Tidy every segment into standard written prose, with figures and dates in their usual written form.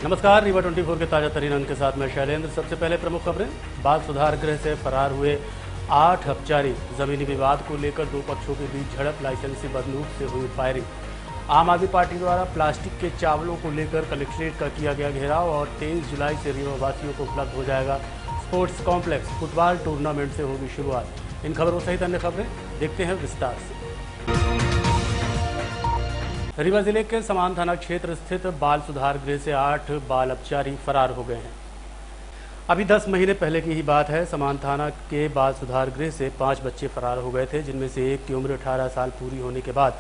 नमस्कार, रीवा 24 के ताजा तरीन अंक के साथ मैं शैलेंद्र। सबसे पहले प्रमुख खबरें। बाल सुधार गृह से फरार हुए 8 अपचारी। जमीनी विवाद को लेकर दो पक्षों के बीच झड़प, लाइसेंसी बंदूक से हुई फायरिंग। आम आदमी पार्टी द्वारा प्लास्टिक के चावलों को लेकर कलेक्ट्रेट का किया गया घेराव और 23 जुलाई से रीवा वासियों को उपलब्ध हो जाएगा स्पोर्ट्स कॉम्प्लेक्स। फुटबॉल टूर्नामेंट से होगी शुरुआत। इन खबरों सहित अन्य खबरें देखते हैं विस्तार से। रीवा जिले के समान थाना क्षेत्र स्थित बाल सुधार गृह से 8 बाल अपचारी फरार हो गए हैं। अभी 10 महीने पहले की ही बात है। समान थाना के बाल सुधार गृह से 5 बच्चे फरार हो गए थे, जिनमें से एक की उम्र 18 साल पूरी होने के बाद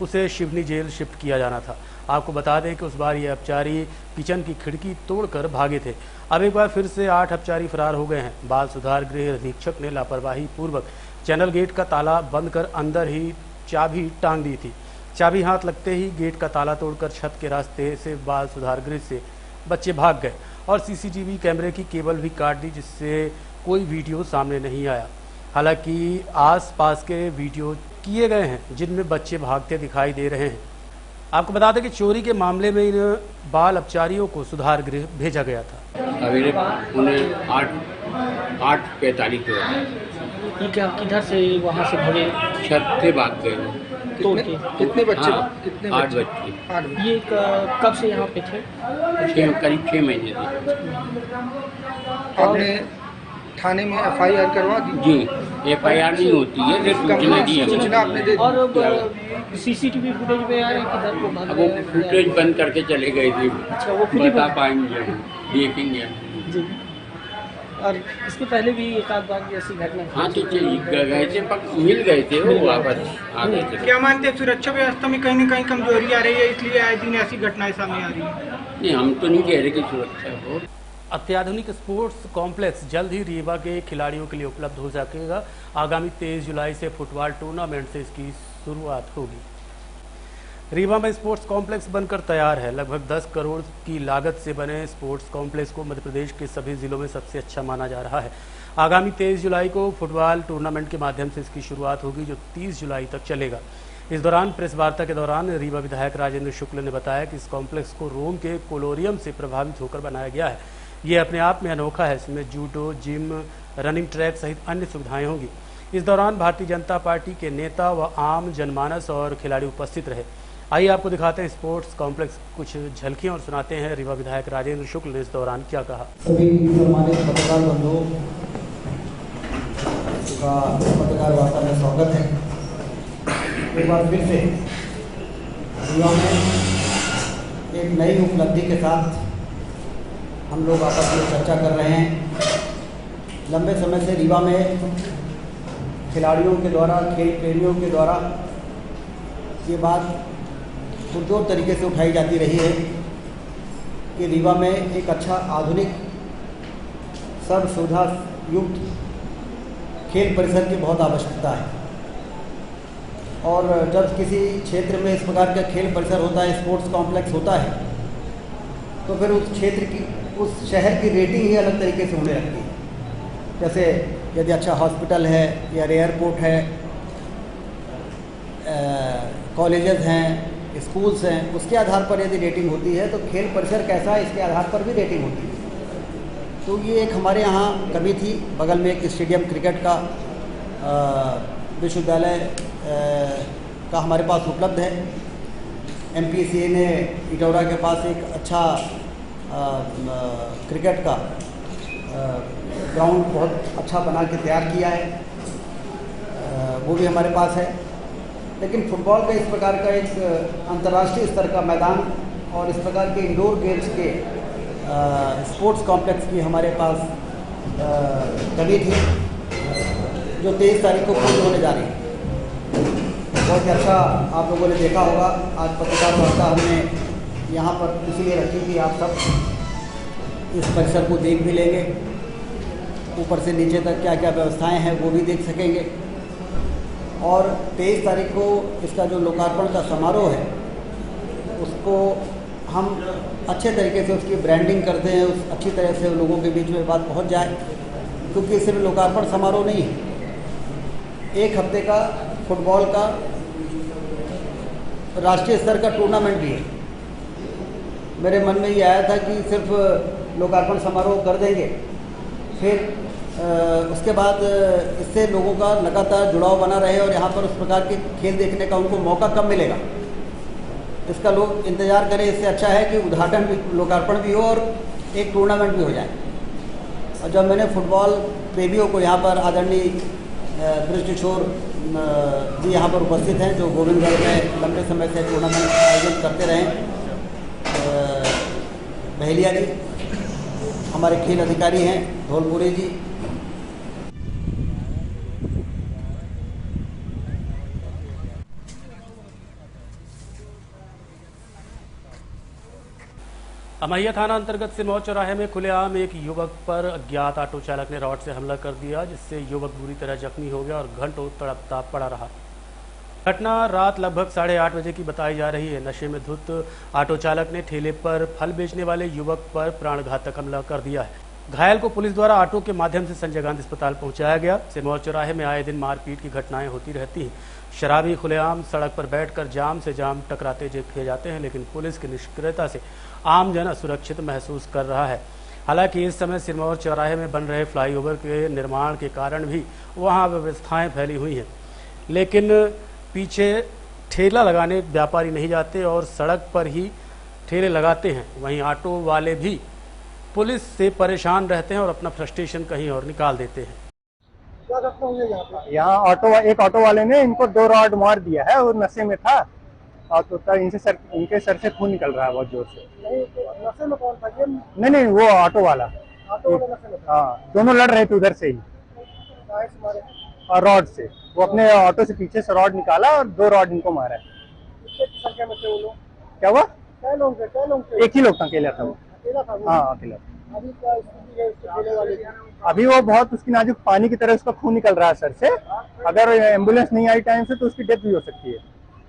उसे शिवनी जेल शिफ्ट किया जाना था। आपको बता दें कि उस बार ये अपचारी किचन की खिड़की तोड़कर भागे थे। अब एक बार फिर से 8 अपचारी फरार हो गए हैं। बाल सुधार गृह अधीक्षक ने लापरवाही पूर्वक चैनल गेट का ताला बंद कर अंदर ही चाबी टांग दी थी। चाबी हाथ लगते ही गेट का ताला तोड़कर छत के रास्ते से बाल सुधार गृह से बच्चे भाग गए और सीसीटीवी कैमरे की केबल भी काट दी, जिससे कोई वीडियो सामने नहीं आया। हालांकि आसपास के वीडियो किए गए हैं जिनमें बच्चे भागते दिखाई दे रहे हैं। आपको बता दें कि चोरी के मामले में इन बाल अपचारियों को सुधार गृह भेजा गया था। अभी उन्हें 8:45 पे क्या किधर से वहाँ से भगे? छत से भाग गए। कितने बच्चे? हाँ, कितने 8 बच्चे। ये कब से यहाँ पे थे? करीब 6 महीने थे। आपने थाने में FIR करवा दी? जी, FIR नहीं होती है, सूचना आपने दे दी। और CCTV फुटेज में आया किधर को भाग वो फुटेज बंद करके चले गए थे। अच्छा, वो बता पाएंगे, देखेंगे जी। और इसके पहले भी एक आध बार ऐसी घटना? हाँ, तो गए थे, मिल गए थे, वो वापस आ गए थे। क्या मानते हैं सुरक्षा व्यवस्था में कहीं न कहीं कमजोरी आ रही है, इसलिए आए दिन ऐसी घटनाएं सामने आ रही है? नहीं, हम तो नहीं कह रहे कि सुरक्षा हो। अत्याधुनिक स्पोर्ट्स कॉम्प्लेक्स जल्द ही रीवा के खिलाड़ियों के लिए उपलब्ध हो सकेगा। आगामी 23 जुलाई से फुटबॉल टूर्नामेंट से इसकी शुरुआत होगी। रीवा में स्पोर्ट्स कॉम्प्लेक्स बनकर तैयार है। लगभग 10 करोड़ की लागत से बने स्पोर्ट्स कॉम्प्लेक्स को मध्य प्रदेश के सभी जिलों में सबसे अच्छा माना जा रहा है। आगामी 23 जुलाई को फुटबॉल टूर्नामेंट के माध्यम से इसकी शुरुआत होगी, जो 30 जुलाई तक चलेगा। इस दौरान प्रेस वार्ता के दौरान रीवा विधायक राजेंद्र शुक्ल ने बताया कि इस कॉम्प्लेक्स को रोम के कोलोरियम से प्रभावित होकर बनाया गया है। ये अपने आप में अनोखा है। इसमें जूडो, जिम, रनिंग ट्रैक सहित अन्य सुविधाएं होंगी। इस दौरान भारतीय जनता पार्टी के नेता व आम जनमानस और खिलाड़ी उपस्थित रहे। आइए आपको दिखाते हैं स्पोर्ट्स कॉम्प्लेक्स कुछ झलकियां और सुनाते हैं रीवा विधायक राजेंद्र शुक्ल ने इस दौरान क्या कहा। सभी सम्मानित पत्रकार बंधुओं का पत्रकार वार्ता में स्वागत है। एक बार फिर से रीवा में एक नई उपलब्धि के साथ हम लोग आपस में चर्चा कर रहे हैं। लंबे समय से रीवा में खिलाड़ियों के द्वारा, खेल प्रेमियों के द्वारा ये बात पुरजोर तरीके से उठाई जाती रही है कि रीवा में एक अच्छा आधुनिक सर्व सुविधा युक्त खेल परिसर की बहुत आवश्यकता है। और जब किसी क्षेत्र में इस प्रकार का खेल परिसर होता है, स्पोर्ट्स कॉम्प्लेक्स होता है, तो फिर उस क्षेत्र की, उस शहर की रेटिंग ही अलग तरीके से होने लगती है। जैसे यदि अच्छा हॉस्पिटल है या एयरपोर्ट है, कॉलेजेस हैं, स्कूल्स हैं, उसके आधार पर यदि रेटिंग होती है, तो खेल परिसर कैसा है इसके आधार पर भी रेटिंग होती है। तो ये एक हमारे यहाँ कमी थी। बगल में एक स्टेडियम क्रिकेट का विश्वविद्यालय का हमारे पास उपलब्ध है। MPCA ने इटौरा के पास एक अच्छा क्रिकेट का ग्राउंड बहुत अच्छा बना के तैयार किया है, वो भी हमारे पास है। लेकिन फुटबॉल का इस प्रकार का एक अंतर्राष्ट्रीय स्तर का मैदान और इस प्रकार के इंडोर गेम्स के स्पोर्ट्स कॉम्प्लेक्स की हमारे पास कमी थी, जो 23 तारीख को पूर्ण होने जा रही है। बहुत ही अच्छा आप लोगों ने देखा होगा। आज पत्रकार वार्ता हमने यहाँ पर इसीलिए रखी कि आप सब इस परिसर को देख भी लेंगे, ऊपर से नीचे तक क्या क्या व्यवस्थाएं हैं वो भी देख सकेंगे। और 23 तारीख को इसका जो लोकार्पण का समारोह है, उसको हम अच्छे तरीके से उसकी ब्रांडिंग करते हैं, उस अच्छी तरह से लोगों के बीच में बात पहुंच जाए, क्योंकि सिर्फ लोकार्पण समारोह नहीं है, एक हफ्ते का फुटबॉल का राष्ट्रीय स्तर का टूर्नामेंट भी है। मेरे मन में ये आया था कि सिर्फ लोकार्पण समारोह कर देंगे, फिर उसके बाद इससे लोगों का लगातार जुड़ाव बना रहे और यहाँ पर उस प्रकार के खेल देखने का उनको मौका कब मिलेगा, इसका लोग इंतज़ार करें। इससे अच्छा है कि उद्घाटन भी, लोकार्पण भी हो और एक टूर्नामेंट भी हो जाए। और जब मैंने फुटबॉल प्रेमियों को यहाँ पर आदरणीय ब्रिज किशोर जी यहाँ पर उपस्थित हैं, जो गोविंदगढ़ में लंबे समय से टूर्नामेंट आयोजित करते रहे, बहेलिया जी हमारे खेल अधिकारी हैं, धौलपुरी जी, अमैया थाना अंतर्गत सिरमौर चौराहे में खुलेआम एक युवक पर अज्ञात ऑटो चालक ने रॉड से हमला कर दिया, जिससे युवक बुरी तरह जख्मी हो गया और घंटों तड़पता पड़ा रहा। घटना रात लगभग 8:30 बजे की बताई जा रही है। नशे में धुत ऑटो चालक ने ठेले पर फल बेचने वाले युवक पर प्राणघातक हमला कर दिया है। घायल को पुलिस द्वारा ऑटो के माध्यम से संजय गांधी अस्पताल पहुंचाया गया। सिरमौर चौराहे में आए दिन मारपीट की घटनाएं होती रहती हैं। शराबी खुलेआम सड़क पर बैठकर जाम से जाम टकराते देखे जाते हैं, लेकिन पुलिस की निष्क्रियता से आम जन असुरक्षित महसूस कर रहा है। हालांकि इस समय सिरमौर चौराहे में बन रहे फ्लाईओवर के निर्माण के कारण भी वहां व्यवस्थाएं फैली हुई हैं, लेकिन पीछे ठेला लगाने व्यापारी नहीं जाते और सड़क पर ही ठेले लगाते हैं। वहीं ऑटो वाले भी पुलिस से परेशान रहते हैं और अपना फ्रस्ट्रेशन कहीं और निकाल देते हैं। क्या घटना हुई है यहाँ पर? यहाँ एक ऑटो वाले ने इनको 2 रॉड मार दिया है और नशे में था और तो तब इनके सर से खून निकल रहा है बहुत जोर से। नहीं, तो नशे में कौन था ये? नहीं, वो ऑटो वाला नशे में था। हाँ, दोनों लड़ रहे थे उधर से ही गाय से मारे? और रॉड से। वो अपने ऑटो से पीछे से रॉड निकाला और 2 रॉड इनको मारा है। कितने की संख्या में थे वो लोग? क्या हुआ? क्या लोग थे? एक ही लोग था, अकेला था वो। अकेला था वो? हाँ, अकेला। अभी क्या स्थिति है उसके ठेले वाले की? अभी वो बहुत उसकी नाजुक, पानी की तरह उसका खून निकल रहा है सर से। अगर एम्बुलेंस नहीं आई टाइम से तो उसकी डेथ भी हो सकती है।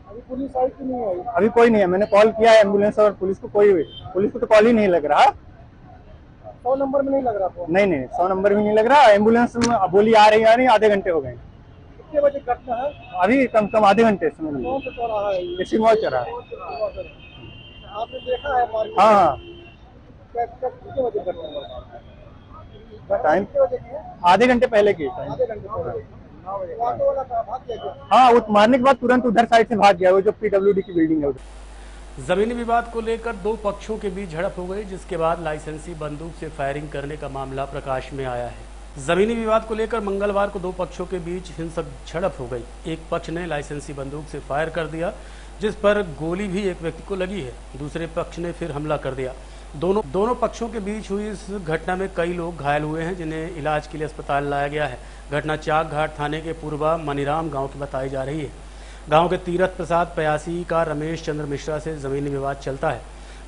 अभी पुलिस आई कि नहीं आई? अभी कोई नहीं है। मैंने कॉल किया है एम्बुलेंस और पुलिस को तो कॉल ही नहीं लग रहा। 100 नंबर में नहीं लग रहा फोन? नहीं, 100 नंबर भी नहीं लग रहा। एम्बुलेंस में बोली आ रही आधे घंटे हो गए। कितने बजे घटना है? अभी कम से कम आधे घंटे समझ लीजिए। कौन सा चौराहा है ये? सिरमौर चौराहा। आपने देखा है मार्केट? हाँ, कितने बजे घटना हुआ? टाइम कितने बजे की है? आधे घंटे पहले की टाइम। आधे घंटे पहले। ऑटो वाला कहाँ भाग गया क्या? हाँ, वो मारने के बाद तुरंत उधर साइड से भाग गया, वो जो PWD की बिल्डिंग है उधर। जमीनी विवाद को लेकर 2 पक्षों के बीच झड़प हो गई, जिसके बाद लाइसेंसी बंदूक से फायरिंग करने का मामला प्रकाश में आया है। जमीनी विवाद को लेकर मंगलवार को 2 पक्षों के बीच हिंसक झड़प हो गई। एक पक्ष ने लाइसेंसी बंदूक से फायर कर दिया, जिस पर गोली भी एक व्यक्ति को लगी है। दूसरे पक्ष ने फिर हमला कर दिया। दोनों पक्षों के बीच हुई इस घटना में कई लोग घायल हुए हैं, जिन्हें इलाज के लिए अस्पताल लाया गया है। घटना चाक घाट थाने के पूर्वा मनीराम गांव की बताई जा रही है। गांव के तीरथ प्रसाद पयासी का रमेश चंद्र मिश्रा से जमीनी विवाद चलता है।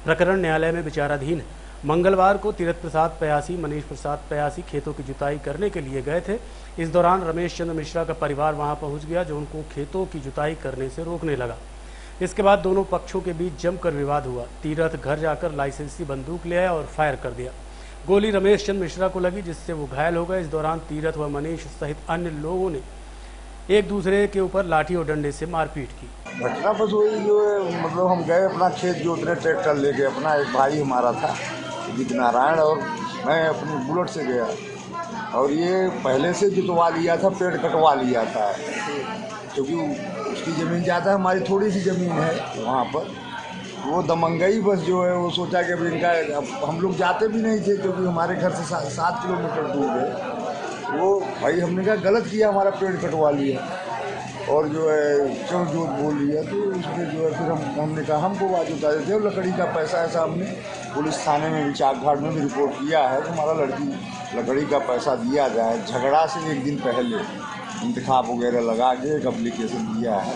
प्रकरण न्यायालय में विचाराधीन है। मंगलवार को तीरथ प्रसाद पयासी, मनीष प्रसाद पयासी खेतों की जुताई करने के लिए गए थे। इस दौरान रमेश चंद्र मिश्रा का परिवार वहां पहुंच गया, जो उनको खेतों की जुताई करने से रोकने लगा। इसके बाद दोनों पक्षों के बीच जमकर विवाद हुआ। तीरथ घर जाकर लाइसेंसी बंदूक ले आया और फायर कर दिया। गोली रमेश चंद्र मिश्रा को लगी, जिससे वो घायल हो गए। इस दौरान तीरथ व मनीष सहित अन्य लोगों ने एक दूसरे के ऊपर लाठी और डंडे से मारपीट की। घटना बस वही जो है, मतलब हम गए अपना खेत जोतने, ट्रैक्टर लेके। अपना एक भाई हमारा था जीत नारायण, और मैं अपनी बुलेट से गया, और ये पहले से जुतवा लिया था, पेड़ कटवा लिया था, क्योंकि उसकी ज़मीन ज़्यादा, हमारी थोड़ी सी ज़मीन है वहाँ पर। वो दमंगई बस जो है वो सोचा कि अब इनका, अब हम लोग जाते भी नहीं थे क्योंकि हमारे घर से 7 किलोमीटर दूर है। वो भाई हमने कहा गलत किया, हमारा पेड़ कटवा लिया और जो है क्यों झूठ बोल लिया। तो उसमें जो है फिर हमने कहा हमको बात बता देते हो, लकड़ी का पैसा है। साहब ने पुलिस थाने में भी, चाक घाट में भी रिपोर्ट किया है कि हमारा लकड़ी का पैसा दिया जाए। झगड़ा से एक दिन पहले इंतखाब वगैरह लगा के एक एप्लीकेशन दिया है,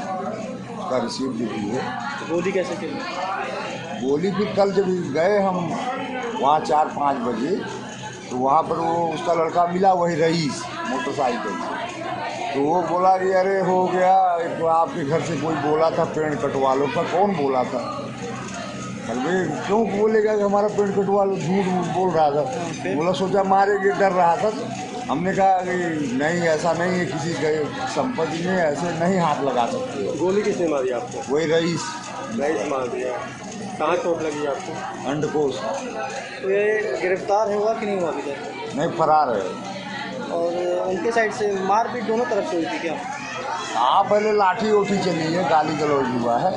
उसका रिसीव भी हुई है। तो गोली कैसे चली? गोली फिर कल जब गए हम वहाँ 4-5 बजे, तो वहाँ पर वो उसका लड़का मिला, वही रईस मोटरसाइकिल से। तो वो बोला कि अरे हो गया, तो आपके घर से कोई बोला था पेड़ कटवा लो। का कौन बोला था? अरे क्यों बोलेगा कि हमारा पेड़ कटवा लो? झूठ बोल रहा था। बोला सोचा मारेगे, डर रहा था। हमने कहा कि नहीं, ऐसा नहीं है, किसी के संपत्ति में ऐसे नहीं हाथ लगा सकते। गोली किसने मारी आपको? वही रईस मार दिया। कहाँ चोट लगी आपको? अंडकोश। तो ये गिरफ्तार हुआ कि नहीं हुआ अभी तक? नहीं, फरार है। और उनके साइड से मारपीट दोनों तरफ से हुई थी क्या? हाँ, पहले लाठी उठी चली है, गाली गलौज हुआ है।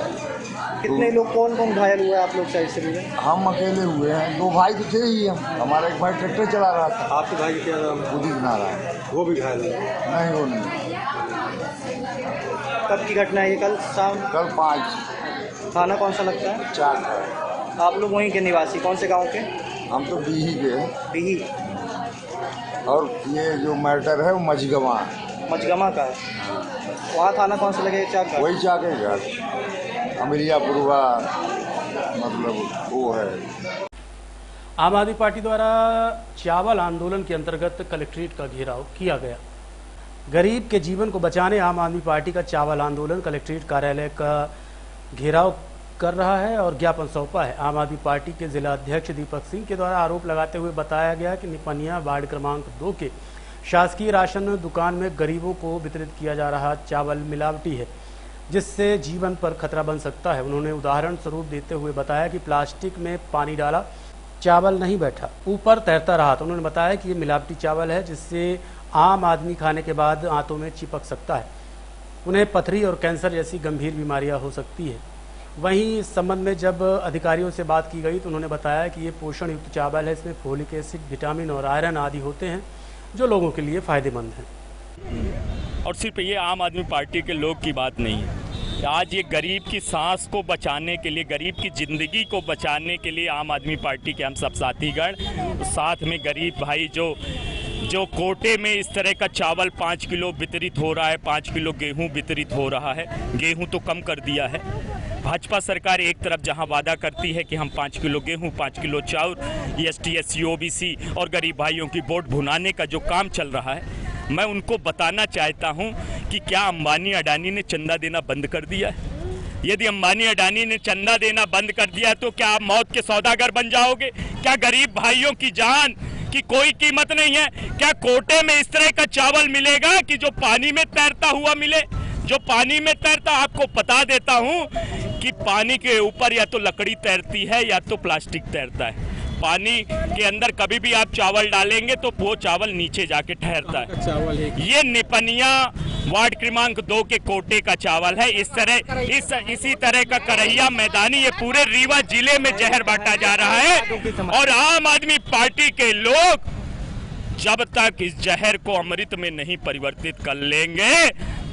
कितने लोग, कौन कौन घायल हुआ है आप लोग साइड से मिले? हम अकेले हुए हैं, 2 भाई तो थे ही हम। हमारा एक भाई ट्रैक्टर चला रहा था। आपके भाई क्या नाम है? उदित नारायण। वो भी घायल हुआ? नहीं, वो नहीं। कब की घटना है ये? कल शाम? कल 5। थाना कौन सा लगता है? 4। आप लोग वहीं के निवासी, कौन से गांव के? हम तो बीही के हैं। बिही। और ये जो मैटर है वो मझगवा मचगमा का है। वहाँ थाना कौन सा लगे? क्या का? वही चाके घर अमरियापुरवा, मतलब वो है। आम आदमी पार्टी द्वारा चावल आंदोलन के अंतर्गत कलेक्ट्रेट का घेराव किया गया। गरीब के जीवन को बचाने आम आदमी पार्टी का चावल आंदोलन कलेक्ट्रेट कार्यालय का घेराव कर रहा है और ज्ञापन सौंपा है। आम आदमी पार्टी के जिला अध्यक्ष दीपक सिंह के द्वारा आरोप लगाते हुए बताया गया कि निपनिया वार्ड क्रमांक 2 के शासकीय राशन दुकान में गरीबों को वितरित किया जा रहा चावल मिलावटी है, जिससे जीवन पर खतरा बन सकता है। उन्होंने उदाहरण स्वरूप देते हुए बताया कि प्लास्टिक में पानी डाला चावल नहीं बैठा, ऊपर तैरता रहा। तो उन्होंने बताया कि ये मिलावटी चावल है, जिससे आम आदमी खाने के बाद आंतों में चिपक सकता है, उन्हें पथरी और कैंसर जैसी गंभीर बीमारियां हो सकती है। वहीं इस संबंध में जब अधिकारियों से बात की गई तो उन्होंने बताया कि ये पोषण युक्त चावल है, इसमें फोलिक एसिड, विटामिन और आयरन आदि होते हैं जो लोगों के लिए फ़ायदेमंद हैं। और सिर्फ ये आम आदमी पार्टी के लोग की बात नहीं है, आज ये गरीब की सांस को बचाने के लिए, गरीब की ज़िंदगी को बचाने के लिए आम आदमी पार्टी के हम सब साथीगण, साथ में गरीब भाई जो कोटे में इस तरह का चावल 5 किलो वितरित हो रहा है, 5 किलो गेहूं वितरित हो रहा है। गेहूं तो कम कर दिया है। भाजपा सरकार एक तरफ जहां वादा करती है कि हम 5 किलो गेहूं, 5 किलो चावल, ST, SC, OBC और गरीब भाइयों की वोट भुनाने का जो काम चल रहा है, मैं उनको बताना चाहता हूं कि क्या अंबानी अडानी ने चंदा देना बंद कर दिया है? यदि अंबानी अडानी ने चंदा देना बंद कर दिया है तो क्या आप मौत के सौदागर बन जाओगे? क्या गरीब भाइयों की जान की कोई कीमत नहीं है? क्या कोटे में इस तरह का चावल मिलेगा कि जो पानी में तैरता हुआ मिले? जो पानी में तैरता, आपको बता देता हूं कि पानी के ऊपर या तो लकड़ी तैरती है या तो प्लास्टिक तैरता है। पानी के अंदर कभी भी आप चावल डालेंगे तो वो चावल नीचे जाके ठहरता है। ये निपनिया वार्ड क्रमांक 2 के कोटे का चावल है। इसी तरह का करैया मैदानी, ये पूरे रीवा जिले में जहर बांटा जा रहा है। और आम आदमी पार्टी के लोग जब तक इस जहर को अमृत में नहीं परिवर्तित कर लेंगे,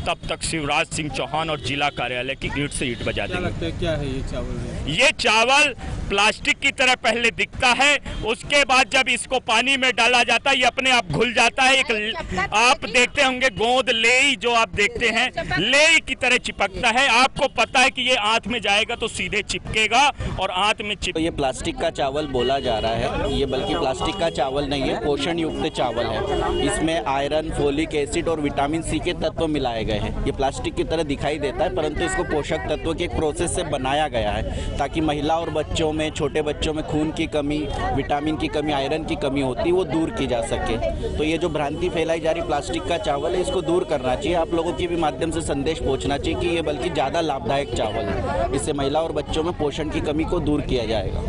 तब तक शिवराज सिंह चौहान और जिला कार्यालय की ईंट से ईंट बजा देंगे। लगता है क्या है ये चावल? ये चावल प्लास्टिक की तरह पहले दिखता है, उसके बाद जब इसको पानी में डाला जाता है ये अपने आप घुल जाता है। एक आप देखते होंगे गोंद लेई, जो आप देखते हैं लेई की तरह चिपकता है। आपको पता है कि ये आंत में जाएगा तो सीधे चिपकेगा और आंत में तो ये प्लास्टिक का चावल बोला जा रहा है, ये बल्कि प्लास्टिक का चावल नहीं है, पोषण युक्त चावल है। इसमें आयरन, फोलिक एसिड और विटामिन C के तत्व मिलाए गए हैं। ये प्लास्टिक की तरह दिखाई देता है, परंतु इसको पोषक तत्वों के एक प्रोसेस से बनाया गया है ताकि महिला और बच्चों में, छोटे बच्चों में खून की कमी, विटामिन की कमी, आयरन की कमी होती है, वो दूर की जा सके। तो ये जो भ्रांति फैलाई जा रही प्लास्टिक का चावल है, इसको दूर करना चाहिए। आप लोगों के भी माध्यम से संदेश पहुंचना चाहिए कि ये बल्कि ज़्यादा लाभदायक चावल है। इससे महिला और बच्चों में पोषण की कमी को दूर किया जाएगा।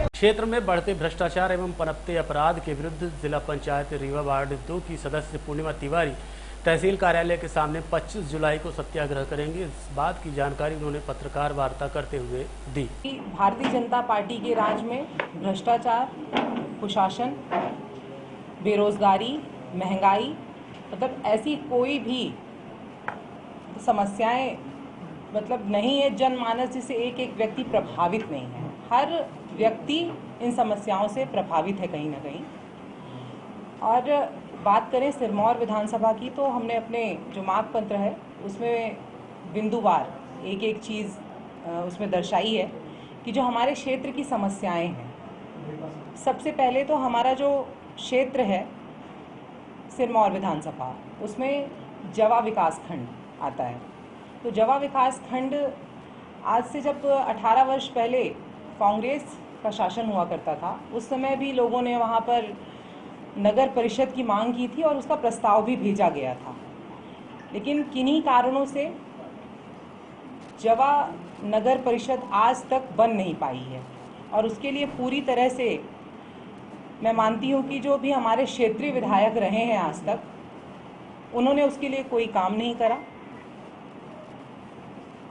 क्षेत्र में बढ़ते भ्रष्टाचार एवं पनपते अपराध के विरुद्ध जिला पंचायत रीवा वार्ड 2 की सदस्य पूर्णिमा तिवारी तहसील कार्यालय के सामने 25 जुलाई को सत्याग्रह करेंगे। इस बात की जानकारी उन्होंने पत्रकार वार्ता करते हुए दी। भारतीय जनता पार्टी के राज में भ्रष्टाचार, कुशासन, बेरोजगारी, महंगाई, मतलब ऐसी कोई भी समस्याएं मतलब नहीं है जनमानस जिससे एक एक व्यक्ति प्रभावित नहीं है। हर व्यक्ति इन समस्याओं से प्रभावित है कहीं ना कहीं। और बात करें सिरमौर विधानसभा की, तो हमने अपने जो मांग पत्र है उसमें बिंदुवार एक एक चीज़ उसमें दर्शाई है कि जो हमारे क्षेत्र की समस्याएं हैं। सबसे पहले तो हमारा जो क्षेत्र है सिरमौर विधानसभा, उसमें जवा विकास खंड आता है। तो जवा विकास खंड आज से जब 18 वर्ष पहले कांग्रेस का शासन हुआ करता था, उस समय भी लोगों ने वहाँ पर नगर परिषद की मांग की थी और उसका प्रस्ताव भी भेजा गया था। लेकिन किन्हीं कारणों से जवा नगर परिषद आज तक बन नहीं पाई है। और उसके लिए पूरी तरह से मैं मानती हूँ कि जो भी हमारे क्षेत्रीय विधायक रहे हैं आज तक, उन्होंने उसके लिए कोई काम नहीं करा।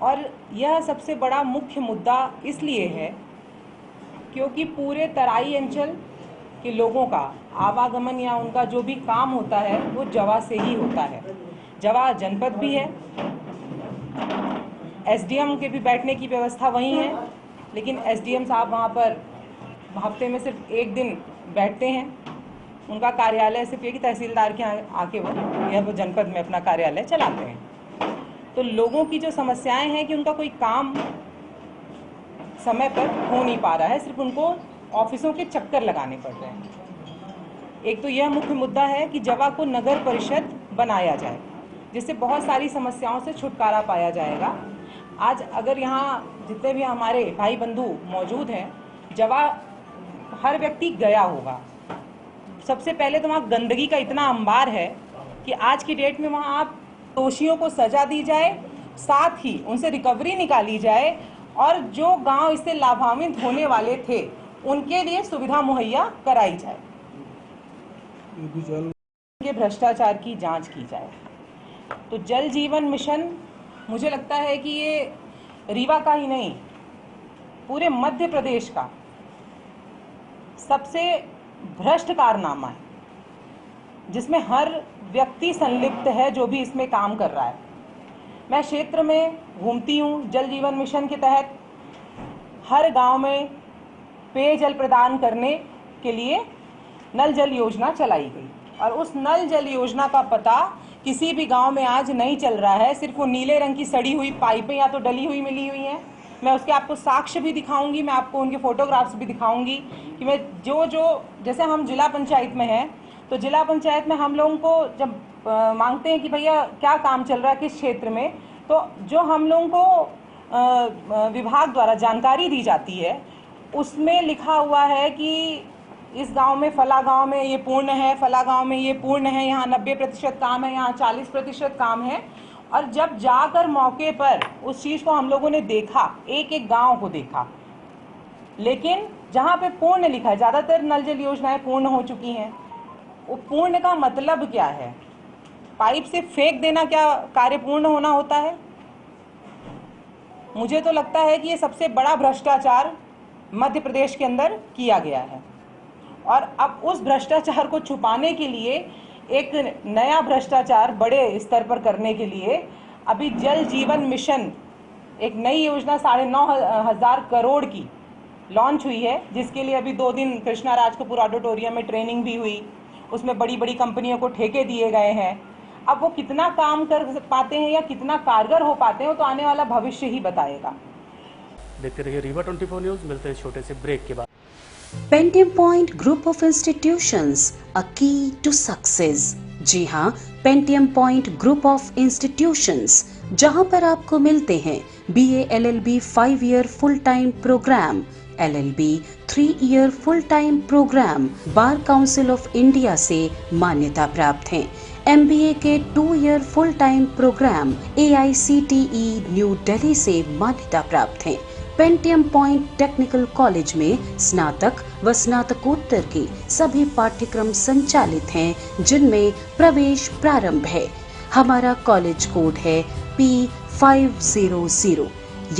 और यह सबसे बड़ा मुख्य मुद्दा इसलिए है क्योंकि पूरे तराई अंचल के लोगों का आवागमन या उनका जो भी काम होता है वो जवा से ही होता है। जवा जनपद भी है, एसडीएम के भी बैठने की व्यवस्था वहीं है, लेकिन एसडीएम साहब वहाँ पर हफ्ते में सिर्फ एक दिन बैठते हैं। उनका कार्यालय सिर्फ ये कि तहसीलदार के यहाँ आके वो जनपद में अपना कार्यालय चलाते हैं। तो लोगों की जो समस्याएं हैं कि उनका कोई काम समय पर हो नहीं पा रहा है, सिर्फ उनको ऑफिसों के चक्कर लगाने पड़ रहे हैं। एक तो यह मुख्य मुद्दा है कि जवा को नगर परिषद बनाया जाए, जिससे बहुत सारी समस्याओं से छुटकारा पाया जाएगा। आज अगर यहाँ जितने भी हमारे भाई बंधु मौजूद हैं, जवा हर व्यक्ति गया होगा। सबसे पहले तो वहाँ गंदगी का इतना अंबार है कि आज की डेट में वहाँ आप दोषियों को सजा दी जाए, साथ ही उनसे रिकवरी निकाली जाए और जो गांव इससे लाभान्वित होने वाले थे उनके लिए सुविधा मुहैया कराई जाए। के भ्रष्टाचार की जांच की जाए। तो जल जीवन मिशन मुझे लगता है कि ये रीवा का ही नहीं, पूरे मध्य प्रदेश का सबसे भ्रष्ट कारनामा है, जिसमें हर व्यक्ति संलिप्त है जो भी इसमें काम कर रहा है। मैं क्षेत्र में घूमती हूँ। जल जीवन मिशन के तहत हर गांव में पेयजल प्रदान करने के लिए नल जल योजना चलाई गई और उस नल जल योजना का पता किसी भी गांव में आज नहीं चल रहा है। सिर्फ वो नीले रंग की सड़ी हुई पाइपें या तो डली हुई मिली हुई हैं। मैं उसके आपको साक्ष्य भी दिखाऊंगी, मैं आपको उनके फोटोग्राफ्स भी दिखाऊंगी कि मैं जो जैसे हम जिला पंचायत में हैं, तो जिला पंचायत में हम लोगों को जब मांगते हैं कि भैया क्या काम चल रहा है किस क्षेत्र में, तो जो हम लोगों को विभाग द्वारा जानकारी दी जाती है उसमें लिखा हुआ है कि इस गांव में फला गांव में ये पूर्ण है, फला गांव में ये पूर्ण है, यहाँ 90% काम है, यहाँ 40% काम है। और जब जाकर मौके पर उस चीज़ को हम लोगों ने देखा, एक एक गांव को देखा, लेकिन जहाँ पे पूर्ण लिखा है, ज़्यादातर नल जल योजनाएं पूर्ण हो चुकी हैं। वो पूर्ण का मतलब क्या है? पाइप से फेंक देना क्या कार्य पूर्ण होना होता है? मुझे तो लगता है कि ये सबसे बड़ा भ्रष्टाचार मध्य प्रदेश के अंदर किया गया है। और अब उस भ्रष्टाचार को छुपाने के लिए एक नया भ्रष्टाचार बड़े स्तर पर करने के लिए अभी जल जीवन मिशन एक नई योजना 9,500 करोड़ की लॉन्च हुई है, जिसके लिए अभी 2 दिन कृष्णा राजकपूर ऑडिटोरियम में ट्रेनिंग भी हुई। उसमें बड़ी बड़ी कंपनियों को ठेके दिए गए हैं। अब वो कितना काम कर पाते हैं या कितना कारगर हो पाते हैं, वो तो आने वाला भविष्य ही बताएगा। देखते रहिए रीवा 24 न्यूज़। मिलते हैं छोटे से ब्रेक के बाद। Pentium point group of institutions, a key to success. जी हाँ, Pentium point group of institutions, जहाँ पर आपको मिलते हैं BA LLB 5 year full time programme, LLB 3 year full time programme, bar council of India से मान्यता प्राप्त हैं। MBA के 2 year full time programme AICTE new Delhi से मान्यता प्राप्त हैं। पेंटियम पॉइंट टेक्निकल कॉलेज में स्नातक व स्नातकोत्तर के सभी पाठ्यक्रम संचालित हैं, जिनमें प्रवेश प्रारंभ है। हमारा कॉलेज कोड है P500।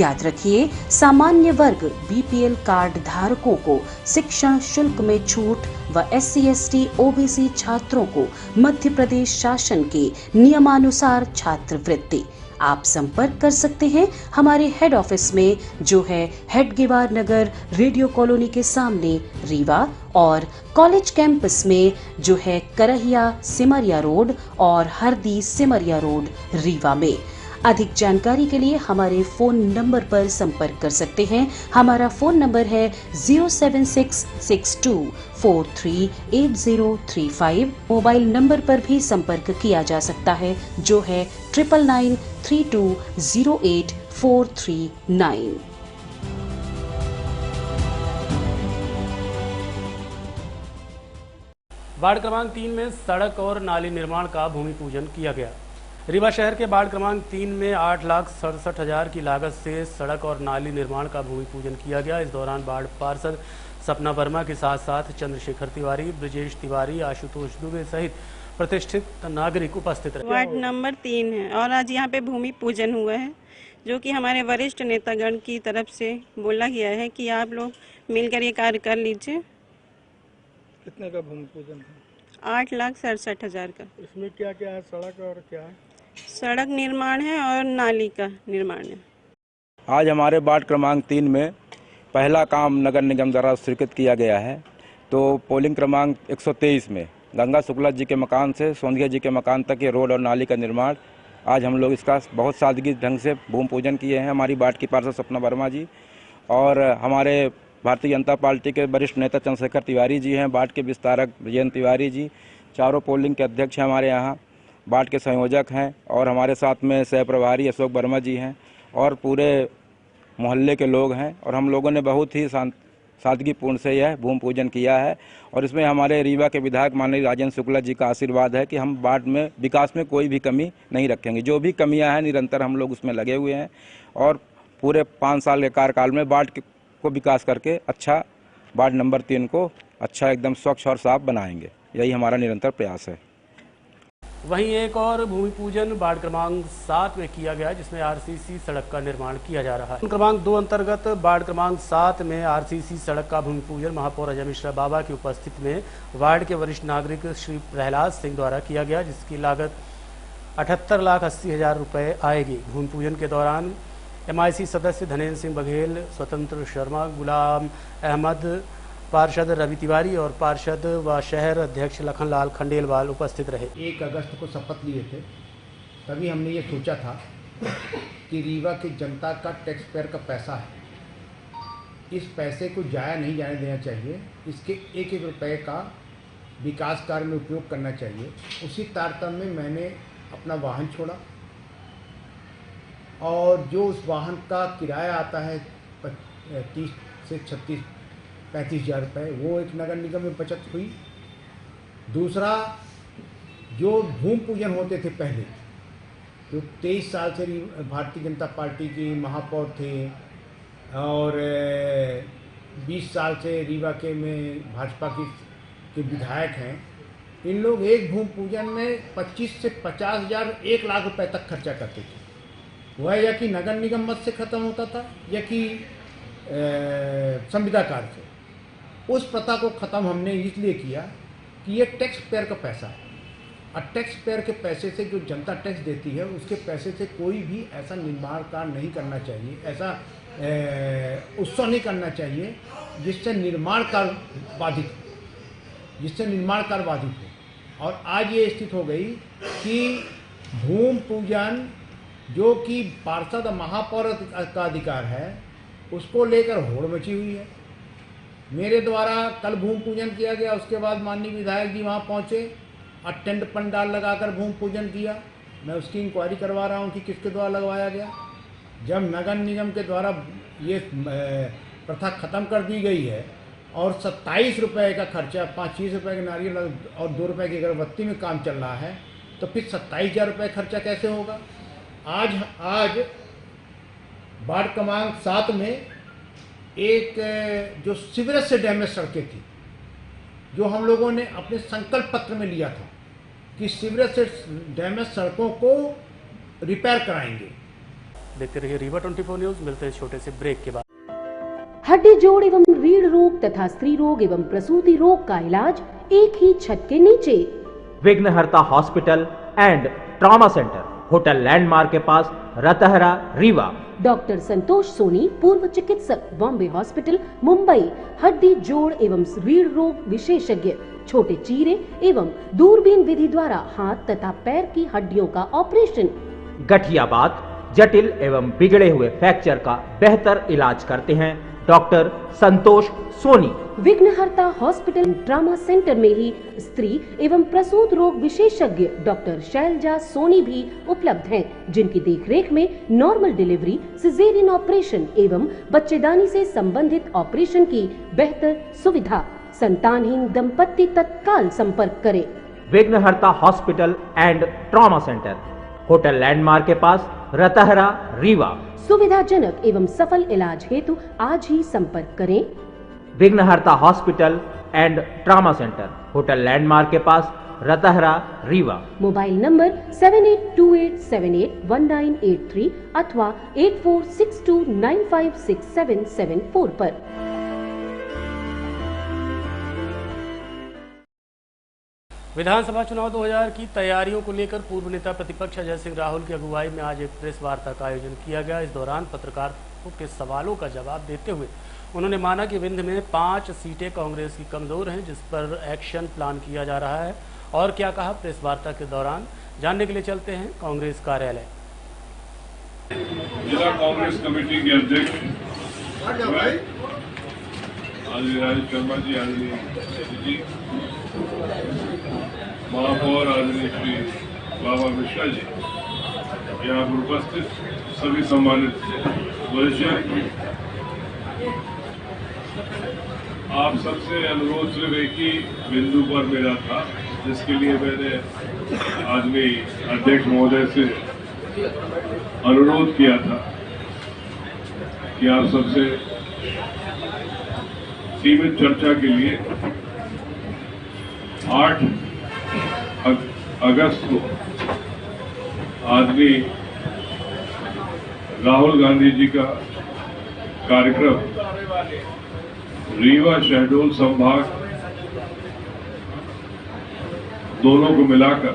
याद रखिए, सामान्य वर्ग BPL कार्ड धारकों को शिक्षण शुल्क में छूट व SC/ST OBC छात्रों को मध्य प्रदेश शासन के नियमानुसार छात्रवृत्ति। आप संपर्क कर सकते हैं हमारे हेड ऑफिस में, जो है हेडगेवार नगर रेडियो कॉलोनी के सामने रीवा, और कॉलेज कैंपस में जो है करहिया सिमरिया रोड और हरदी सिमरिया रोड रीवा में। अधिक जानकारी के लिए हमारे फोन नंबर पर संपर्क कर सकते हैं। हमारा फोन नंबर है 07662438035। मोबाइल नंबर पर भी संपर्क किया जा सकता है, जो है 9993208439। वार्ड क्रमांक 3 में सड़क और नाली निर्माण का भूमि पूजन किया गया। रीवा शहर के वार्ड क्रमांक 3 में 8,67,000 की लागत से सड़क और नाली निर्माण का भूमि पूजन किया गया। इस दौरान वार्ड पार्षद सपना वर्मा के साथ साथ चंद्रशेखर तिवारी, ब्रजेश तिवारी, आशुतोष दुबे सहित प्रतिष्ठित नागरिक उपस्थित रहे। वार्ड नंबर 3 है और आज यहाँ पे भूमि पूजन हुआ है, जो कि हमारे वरिष्ठ नेतागण की तरफ से बोला गया है कि आप लोग मिलकर ये कार्य कर लीजिए। कितने का भूमि पूजन है? 8,67,000 का। इसमें क्या क्या है? सड़क और क्या है? सड़क निर्माण है और नाली का निर्माण है। आज हमारे वार्ड क्रमांक 3 में पहला काम नगर निगम द्वारा स्वीकृत किया गया है। तो पोलिंग क्रमांक 123 में गंगा शुक्ला जी के मकान से सोंधिया जी के मकान तक ये रोड और नाली का निर्माण आज हम लोग इसका बहुत सादगी ढंग से भूमि पूजन किए हैं। हमारी वार्ड की पार्षद सपना वर्मा जी और हमारे भारतीय जनता पार्टी के वरिष्ठ नेता चंद्रशेखर तिवारी जी हैं, वार्ड के विस्तारक विजयन तिवारी जी, चारों पोलिंग के अध्यक्ष हैं हमारे यहाँ, वार्ड के संयोजक हैं और हमारे साथ में सह प्रभारी अशोक वर्मा जी हैं और पूरे मोहल्ले के लोग हैं। और हम लोगों ने बहुत ही सादगीपूर्ण से यह भूमि पूजन किया है और इसमें हमारे रीवा के विधायक माननीय राजेंद्र शुक्ला जी का आशीर्वाद है कि हम वार्ड में विकास में कोई भी कमी नहीं रखेंगे। जो भी कमियां हैं निरंतर हम लोग उसमें लगे हुए हैं और पूरे 5 साल के कार्यकाल में वार्ड को विकास करके अच्छा वार्ड नंबर 3 को अच्छा एकदम स्वच्छ और साफ बनाएंगे। यही हमारा निरंतर प्रयास है। वहीं एक और भूमि पूजन वार्ड क्रमांक 7 में किया गया, जिसमें आरसीसी सड़क का निर्माण किया जा रहा है। क्रमांक 2 अंतर्गत वार्ड क्रमांक 7 में आरसीसी सड़क का भूमि पूजन महापौर अजय मिश्रा बाबा की उपस्थिति में वार्ड के वरिष्ठ नागरिक श्री प्रहलाद सिंह द्वारा किया गया, जिसकी लागत 78,80,000 रुपये आएगी। भूमि पूजन के दौरान MIC सदस्य धनेन्द्र सिंह बघेल, स्वतंत्र शर्मा, गुलाम अहमद, पार्षद रवि तिवारी और पार्षद व शहर अध्यक्ष लखनलाल खंडेलवाल उपस्थित रहे। 1 अगस्त को शपथ लिए थे, तभी हमने ये सोचा था कि रीवा की जनता का टैक्स पेयर का पैसा है, इस पैसे को जाया नहीं जाने देना चाहिए, इसके एक एक रुपये का विकास कार्य में उपयोग करना चाहिए। उसी तारतम्य में मैंने अपना वाहन छोड़ा और जो उस वाहन का किराया आता है 30 से 35 हज़ार रुपये, वो एक नगर निगम में बचत हुई। दूसरा, जो भूमि पूजन होते थे पहले, जो 23 साल से भारतीय जनता पार्टी की महापौर थे और 20 साल से रीवा के में भाजपा के विधायक हैं, इन लोग एक भूमि पूजन में 25 से 50 हज़ार 1 लाख रुपए तक खर्चा करते थे। वह या कि नगर निगम मद से ख़त्म होता था या कि संविदा कार्य से। उस प्रथा को ख़त्म हमने इसलिए किया कि ये टैक्स पेयर का पैसा है और टैक्स पेयर के पैसे से जो जनता टैक्स देती है उसके पैसे से कोई भी ऐसा निर्माण कार्य नहीं करना चाहिए, ऐसा उत्सव नहीं करना चाहिए जिससे निर्माण कार्य बाधित हो। और आज ये स्थिति हो गई कि भूमि पूजन जो कि पार्षद महापौर का अधिकार है, उसको लेकर होड़ मची हुई है। मेरे द्वारा कल भूमि पूजन किया गया, उसके बाद माननीय विधायक जी वहाँ पहुँचे और टेंट पंडाल लगाकर भूमि पूजन किया। मैं उसकी इंक्वायरी करवा रहा हूँ कि किसके द्वारा लगवाया गया। जब नगर निगम के द्वारा ये प्रथा ख़त्म कर दी गई है और 27 रुपये का खर्चा, 5-6 रुपये के नारियल और 2 रुपये की अगरबत्ती में काम चल रहा है, तो फिर 27,000 रुपये खर्चा कैसे होगा। आज वार्ड क्रमांक 7 में एक जो सीवरेज से डैमेज सड़कें थी, जो हम लोगों ने अपने संकल्प पत्र में लिया था कि सीवरेज से डैमेज सड़कों को रिपेयर कराएंगे। देखते रहिए रीवा 24 न्यूज़। मिलते हैं छोटे से ब्रेक के बाद। हड्डी जोड़ एवं रीढ़ रोग तथा स्त्री रोग एवं प्रसूति रोग का इलाज एक ही छत के नीचे। विघ्नहर्ता hospital and trauma centre, hotel landmark के पास, रतहरा, रीवा। डॉक्टर संतोष सोनी, पूर्व चिकित्सक, बॉम्बे हॉस्पिटल, मुंबई। हड्डी जोड़ एवं रीढ़ रोग विशेषज्ञ, छोटे चीरे एवं दूरबीन विधि द्वारा हाथ तथा पैर की हड्डियों का ऑपरेशन। गठियाबात, जटिल एवं बिगड़े हुए फ्रैक्चर का बेहतर इलाज करते हैं डॉक्टर संतोष सोनी। विघ्नहर्ता हॉस्पिटल ट्रॉमा सेंटर में ही स्त्री एवं प्रसूत रोग विशेषज्ञ डॉक्टर शैलजा सोनी भी उपलब्ध हैं, जिनकी देखरेख में नॉर्मल डिलीवरी, सिजेरियन ऑपरेशन एवं बच्चेदानी से संबंधित ऑपरेशन की बेहतर सुविधा। संतानहीन दंपत्ति तत्काल संपर्क करें। विघ्नहर्ता hospital and trauma centre, hotel landmark के पास, रतहरा, रीवा। सुविधाजनक एवं सफल इलाज हेतु आज ही संपर्क करें विघ्नहर्ता hospital and trauma centre, hotel landmark के पास, रतहरा, रीवा। मोबाइल नंबर 7828781983 अथवा 8462956774 पर। विधानसभा चुनाव 2000 की तैयारियों को लेकर पूर्व नेता प्रतिपक्ष अजय सिंह राहुल की अगुवाई में आज एक प्रेस वार्ता का आयोजन किया गया। इस दौरान पत्रकारों के सवालों का जवाब देते हुए उन्होंने माना कि विंध्य में 5 सीटें कांग्रेस की कमजोर हैं, जिस पर एक्शन प्लान किया जा रहा है। और क्या कहा प्रेस वार्ता के दौरान, जानने के लिए चलते हैं कांग्रेस कार्यालय। जिला कांग्रेस कमेटी के अध्यक्ष आदरणीय राजेश शर्मा जी, आदरणीय जी, महापौर आदरणीय श्री बाबा मिश्रा जी, यहाँ पर उपस्थित सभी सम्मानित वरिष्ठ, आप सबसे अनुरोध सिर्फ एक ही बिंदु पर मेरा था, जिसके लिए मैंने आदमी अध्यक्ष महोदय से अनुरोध किया था कि आप सबसे सीमित चर्चा के लिए 8 अगस्त को आदमी राहुल गांधी जी का कार्यक्रम रीवा शहडोल संभाग दोनों को मिलाकर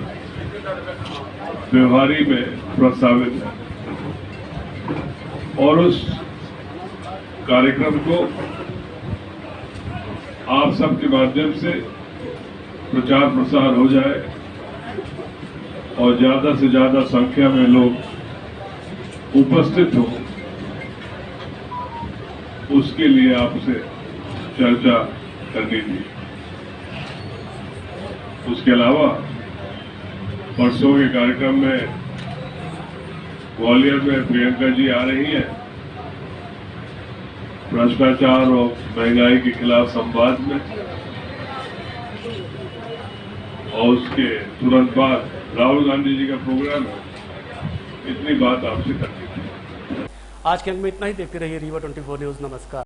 व्यवहारी में प्रस्तावित है और उस कार्यक्रम को आप सबके माध्यम से प्रचार प्रसार हो जाए और ज्यादा से ज्यादा संख्या में लोग उपस्थित हो, उसके लिए आपसे चर्चा करनी थी। उसके अलावा परसों के कार्यक्रम में ग्वालियर में प्रियंका जी आ रही हैं, भ्रष्टाचार और महंगाई के खिलाफ संवाद में, और उसके तुरंत बाद राहुल गांधी जी का प्रोग्राम है। इतनी बात आपसे करनी थी। आज के अंक में इतना ही। देखते रहिए रीवा 24 न्यूज। नमस्कार।